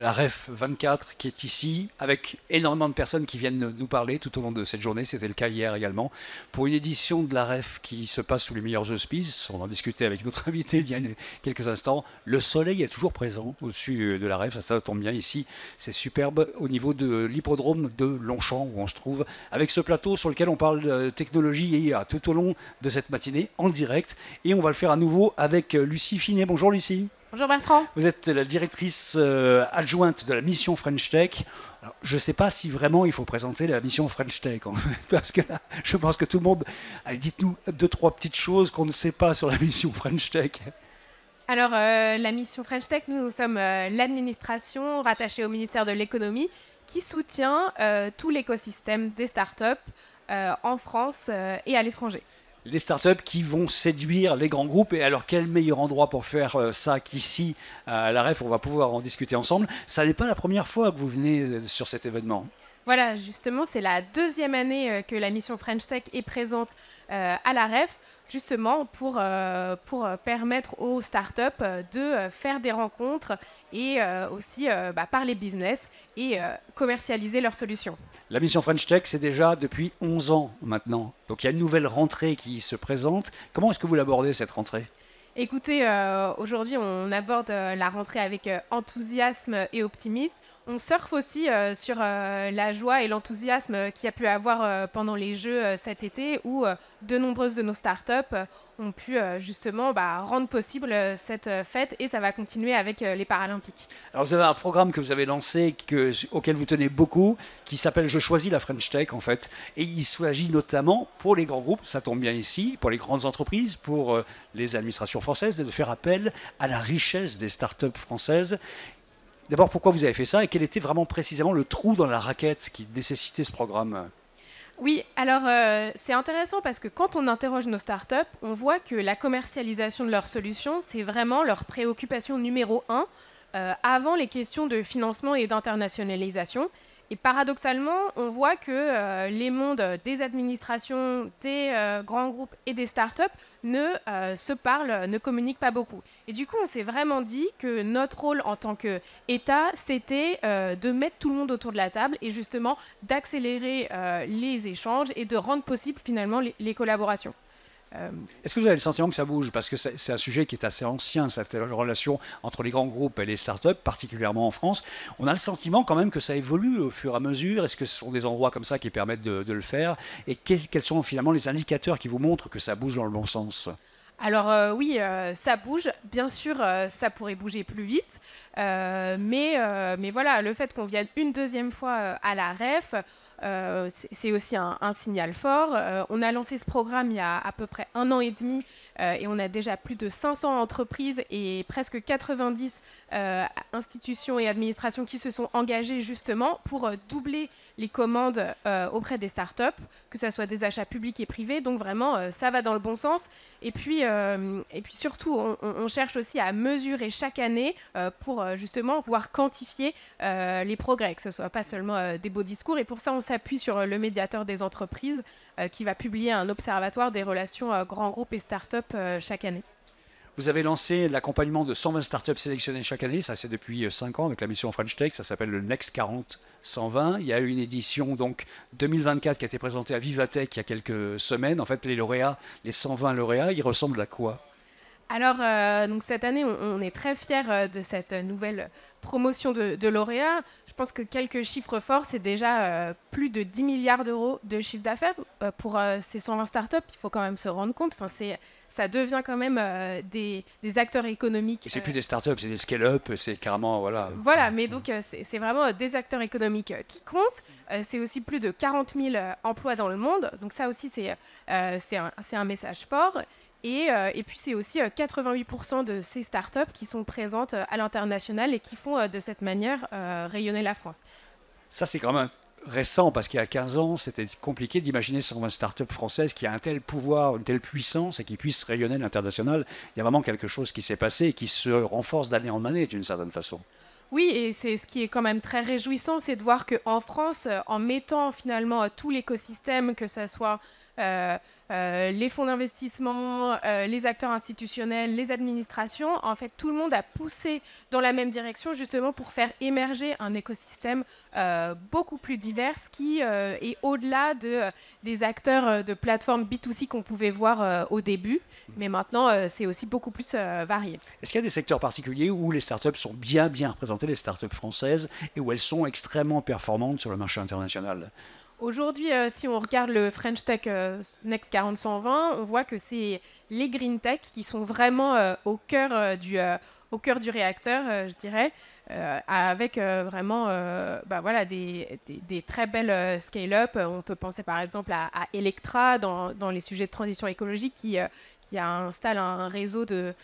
la REF 24 qui est ici, avec énormément de personnes qui viennent nous parler tout au long de cette journée. C'était le cas hier également. Pour une édition de la REF qui se passe sous les meilleurs auspices, on en discutait avec notre invité il y a quelques instants, le soleil est toujours présent au-dessus de la REF, ça tombe bien ici. C'est superbe au niveau de l'hippodrome de Longchamp où on se trouve, avec ce plateau sur lequel on parle de technologie et IA tout au long de cette matinée en direct. Et on va le faire à nouveau avec Lucie Finet. Bonjour Lucie. Bonjour Bertrand. Vous êtes la directrice adjointe de la mission French Tech. Alors, je ne sais pas si vraiment il faut présenter la mission French Tech, en fait, parce que là, je pense que tout le monde... Allez, dites-nous 2-3 petites choses qu'on ne sait pas sur la mission French Tech. Alors, la mission French Tech, nous sommes l'administration rattachée au ministère de l'économie qui soutient tout l'écosystème des startups en France et à l'étranger. Les startups qui vont séduire les grands groupes. Et alors, quel meilleur endroit pour faire ça qu'ici, à la REF, on va pouvoir en discuter ensemble. Ça n'est pas la première fois que vous venez sur cet événement. Voilà, justement, c'est la deuxième année que la mission French Tech est présente à la REF, justement pour permettre aux startups de faire des rencontres et aussi parler business et commercialiser leurs solutions. La mission French Tech, c'est déjà depuis 11 ans maintenant. Donc il y a une nouvelle rentrée qui se présente. Comment est-ce que vous l'abordez, cette rentrée ? Écoutez, aujourd'hui, on aborde la rentrée avec enthousiasme et optimisme. On surfe aussi sur la joie et l'enthousiasme qu'il y a pu avoir pendant les Jeux cet été, où de nombreuses de nos startups ont pu justement rendre possible cette fête, et ça va continuer avec les Paralympiques. Alors vous avez un programme que vous avez lancé, auquel vous tenez beaucoup, qui s'appelle « Je choisis la French Tech » en fait. Et il s'agit notamment pour les grands groupes, ça tombe bien ici, pour les grandes entreprises, pour les administrations françaises, de faire appel à la richesse des startups françaises. D'abord, pourquoi vous avez fait ça et quel était vraiment précisément le trou dans la raquette qui nécessitait ce programme ? Oui, alors c'est intéressant parce que quand on interroge nos startups, on voit que la commercialisation de leurs solutions, c'est vraiment leur préoccupation numéro 1 avant les questions de financement et d'internationalisation. Et paradoxalement, on voit que les mondes des administrations, des grands groupes et des startups ne se parlent, ne communiquent pas beaucoup. Et du coup, on s'est vraiment dit que notre rôle en tant qu'État, c'était de mettre tout le monde autour de la table et justement d'accélérer les échanges et de rendre possible finalement les collaborations. Est-ce que vous avez le sentiment que ça bouge ? Parce que c'est un sujet qui est assez ancien, cette relation entre les grands groupes et les startups, particulièrement en France. On a le sentiment quand même que ça évolue au fur et à mesure. Est-ce que ce sont des endroits comme ça qui permettent de le faire ? Et quels sont finalement les indicateurs qui vous montrent que ça bouge dans le bon sens ? Alors oui, ça bouge. Bien sûr, ça pourrait bouger plus vite. Mais voilà, le fait qu'on vienne une deuxième fois à la REF, c'est aussi un signal fort. On a lancé ce programme il y a à peu près 1 an et demi et on a déjà plus de 500 entreprises et presque 90 institutions et administrations qui se sont engagées justement pour doubler les commandes auprès des startups, que ce soit des achats publics et privés. Donc vraiment, ça va dans le bon sens. Et puis surtout, on cherche aussi à mesurer chaque année pour justement pouvoir quantifier les progrès, que ce ne soit pas seulement des beaux discours. Et pour ça, on s'appuie sur le médiateur des entreprises qui va publier un observatoire des relations grands groupes et start-up chaque année. Vous avez lancé l'accompagnement de 120 startups sélectionnées chaque année, ça c'est depuis 5 ans avec la mission French Tech, ça s'appelle le Next 40 120. Il y a eu une édition donc 2024 qui a été présentée à Vivatech il y a quelques semaines. En fait, les lauréats, les 120 lauréats, ils ressemblent à quoi ? Alors, donc cette année, on est très fiers de cette nouvelle promotion de lauréats. Je pense que quelques chiffres forts, c'est déjà plus de 10 milliards d'euros de chiffre d'affaires pour ces 120 startups. Il faut quand même se rendre compte. Enfin, ça devient quand même des acteurs économiques. C'est plus des startups, c'est des scale-up, c'est carrément, voilà. Voilà, mais donc c'est vraiment des acteurs économiques qui comptent. C'est aussi plus de 40 000 emplois dans le monde. Donc ça aussi, c'est un message fort. Et puis, c'est aussi 88% de ces startups qui sont présentes à l'international et qui font de cette manière rayonner la France. Ça, c'est quand même récent, parce qu'il y a 15 ans, c'était compliqué d'imaginer 120 startups françaises qui a un tel pouvoir, une telle puissance et qui puissent rayonner à l'international. Il y a vraiment quelque chose qui s'est passé et qui se renforce d'année en année, d'une certaine façon. Oui, et c'est ce qui est quand même très réjouissant, c'est de voir qu'en France, en mettant finalement tout l'écosystème, que ce soit les fonds d'investissement, les acteurs institutionnels, les administrations. En fait, tout le monde a poussé dans la même direction justement pour faire émerger un écosystème beaucoup plus divers qui est au-delà des acteurs de plateformes B2C qu'on pouvait voir au début. Mais maintenant, c'est aussi beaucoup plus varié. Est-ce qu'il y a des secteurs particuliers où les startups sont bien représentées, les startups françaises, et où elles sont extrêmement performantes sur le marché international ? Aujourd'hui, si on regarde le French Tech Next 40-120, on voit que c'est les green tech qui sont vraiment au cœur du réacteur, je dirais, avec vraiment voilà, des très belles scale-up. On peut penser par exemple à Electra dans les sujets de transition écologique qui installe un réseau de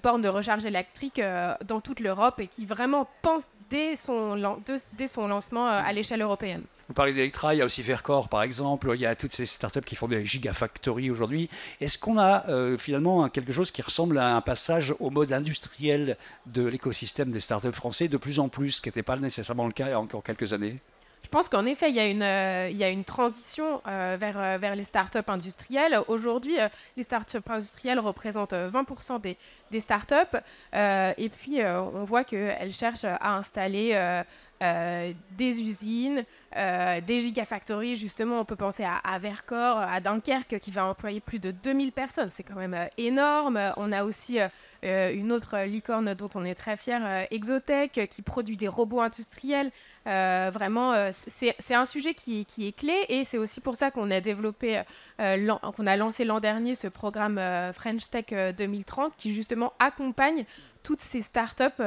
bornes de recharge électrique dans toute l'Europe et qui vraiment pense dès son lancement à l'échelle européenne. Vous parlez d'Electra, il y a aussi Vercor par exemple, il y a toutes ces startups qui font des gigafactories aujourd'hui. Est-ce qu'on a finalement quelque chose qui ressemble à un passage au mode industriel de l'écosystème des startups français de plus en plus, ce qui n'était pas nécessairement le cas il y a encore quelques années ? Je pense qu'en effet, il y a une transition vers les startups industrielles. Aujourd'hui, les startups industrielles représentent 20% des startups. Et puis, on voit qu'elles cherchent à installer des usines, des gigafactories. Justement, on peut penser à Vercor, à Dunkerque, qui va employer plus de 2000 personnes. C'est quand même énorme. On a aussi une autre licorne dont on est très fier, Exotech, qui produit des robots industriels. Vraiment, c'est un sujet qui est clé et c'est aussi pour ça qu'on a développé, qu'on a lancé l'an dernier ce programme French Tech 2030 qui justement accompagne toutes ces startups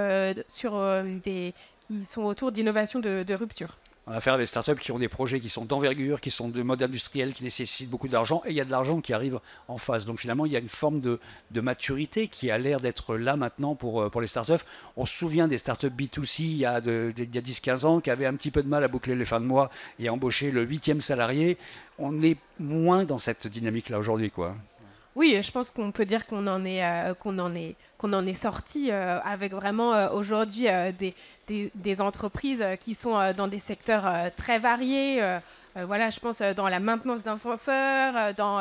qui sont autour d'innovations de rupture. On a affaire à des startups qui ont des projets qui sont d'envergure, qui sont de mode industriel, qui nécessitent beaucoup d'argent, et il y a de l'argent qui arrive en face. Donc finalement, il y a une forme de maturité qui a l'air d'être là maintenant pour les startups. On se souvient des startups B2C il y a 10-15 ans qui avaient un petit peu de mal à boucler les fins de mois et à embaucher le 8e salarié. On est moins dans cette dynamique-là aujourd'hui, quoi. Oui, je pense qu'on peut dire qu'on en est sorti avec vraiment aujourd'hui des entreprises qui sont dans des secteurs très variés. Voilà, je pense dans la maintenance d'ascenseurs, dans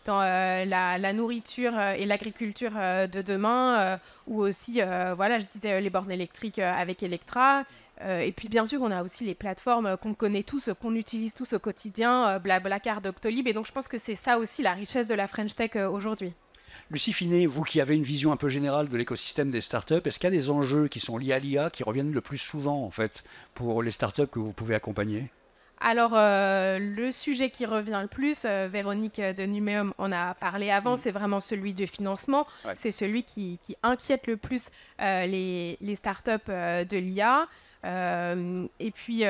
la nourriture et l'agriculture de demain, ou aussi, voilà, je disais les bornes électriques avec Electra. Et puis bien sûr, on a aussi les plateformes qu'on connaît tous, qu'on utilise tous au quotidien, Blablacar, Doctolib. Et donc je pense que c'est ça aussi la richesse de la French Tech aujourd'hui. Lucie Finet, vous qui avez une vision un peu générale de l'écosystème des startups, est-ce qu'il y a des enjeux qui sont liés à l'IA qui reviennent le plus souvent en fait pour les startups que vous pouvez accompagner ? Alors, le sujet qui revient le plus, Véronique de Numéum en a parlé avant, c'est vraiment celui du financement. Ouais. C'est celui qui inquiète le plus les startups de l'IA. Et puis,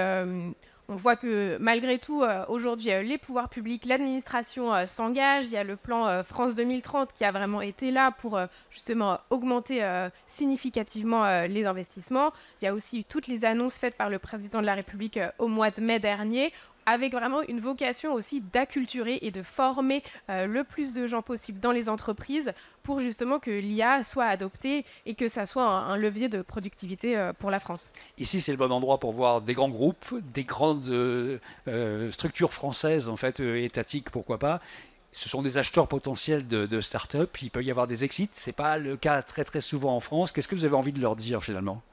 on voit que malgré tout, aujourd'hui, les pouvoirs publics, l'administration s'engagent. Il y a le plan France 2030 qui a vraiment été là pour justement augmenter significativement les investissements. Il y a aussi eu toutes les annonces faites par le président de la République au mois de mai dernier, avec vraiment une vocation aussi d'acculturer et de former le plus de gens possible dans les entreprises pour justement que l'IA soit adoptée et que ça soit un levier de productivité pour la France. Ici, c'est le bon endroit pour voir des grands groupes, des grandes structures françaises, en fait, étatiques, pourquoi pas. Ce sont des acheteurs potentiels de start-up. Il peut y avoir des exits. Ce n'est pas le cas très, très souvent en France. Qu'est-ce que vous avez envie de leur dire, finalement ?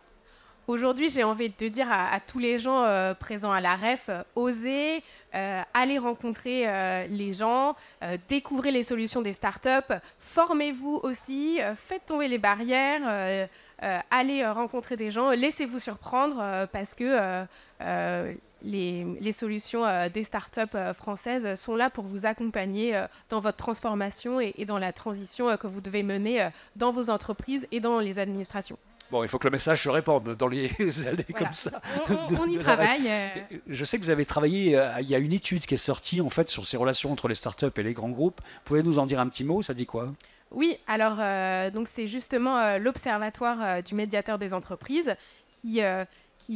Aujourd'hui, j'ai envie de dire à tous les gens présents à la REF, osez, allez rencontrer les gens, découvrez les solutions des startups, formez-vous aussi, faites tomber les barrières, allez rencontrer des gens, laissez-vous surprendre parce que les solutions des startups françaises sont là pour vous accompagner dans votre transformation et dans la transition que vous devez mener dans vos entreprises et dans les administrations. Bon, il faut que le message se répande dans les années voilà. Comme ça. On y travaille. Je sais que vous avez travaillé, il y a une étude qui est sortie en fait sur ces relations entre les startups et les grands groupes. Pouvez-vous nous en dire un petit mot ? Ça dit quoi ? Oui, alors donc c'est justement l'Observatoire du médiateur des entreprises qui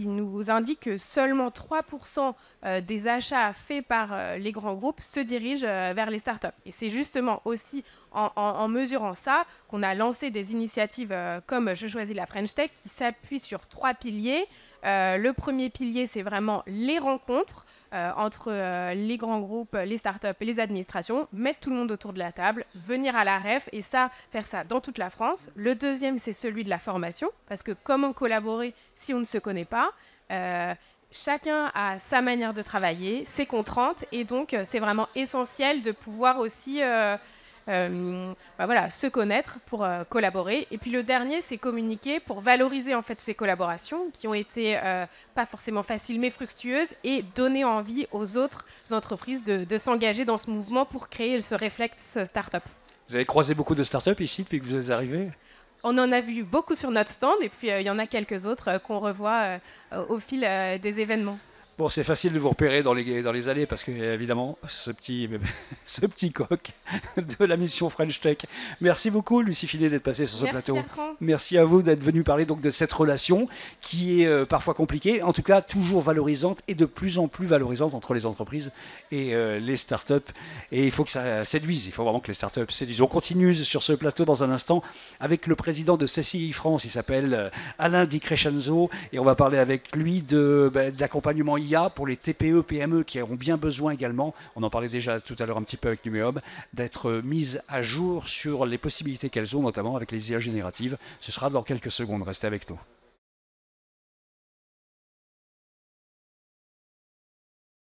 nous indique que seulement 3% des achats faits par les grands groupes se dirigent vers les startups. Et c'est justement aussi en mesurant ça qu'on a lancé des initiatives comme Je choisis la French Tech qui s'appuient sur 3 piliers. Le premier pilier, c'est vraiment les rencontres entre les grands groupes, les startups et les administrations, mettre tout le monde autour de la table, venir à la REF et faire ça dans toute la France. Le deuxième, c'est celui de la formation, parce que comment collaborer si on ne se connaît pas chacun a sa manière de travailler, ses contraintes, et donc c'est vraiment essentiel de pouvoir aussi se connaître pour collaborer. Et puis le dernier, c'est communiquer pour valoriser en fait ces collaborations qui ont été pas forcément faciles mais fructueuses et donner envie aux autres entreprises de s'engager dans ce mouvement pour créer ce réflexe start-up. Vous avez croisé beaucoup de startups ici depuis que vous êtes arrivé ? On en a vu beaucoup sur notre stand et puis il y en a quelques autres qu'on revoit au fil des événements. Bon, c'est facile de vous repérer dans les allées parce que, évidemment, ce petit coq de la mission French Tech. Merci beaucoup, Lucie Finet, d'être passée sur ce plateau. Bertrand. Merci à vous d'être venu parler donc de cette relation qui est parfois compliquée, en tout cas toujours valorisante et de plus en plus valorisante entre les entreprises et les startups. Et il faut que ça séduise, il faut vraiment que les startups séduisent. On continue sur ce plateau dans un instant avec le président de CCI France, il s'appelle Alain Di Crescenzo, et on va parler avec lui de l'accompagnement IA pour les TPE, PME qui ont bien besoin également, on en parlait déjà tout à l'heure un petit peu avec Numéob, d'être mises à jour sur les possibilités qu'elles ont, notamment avec les IA génératives. Ce sera dans quelques secondes, restez avec nous.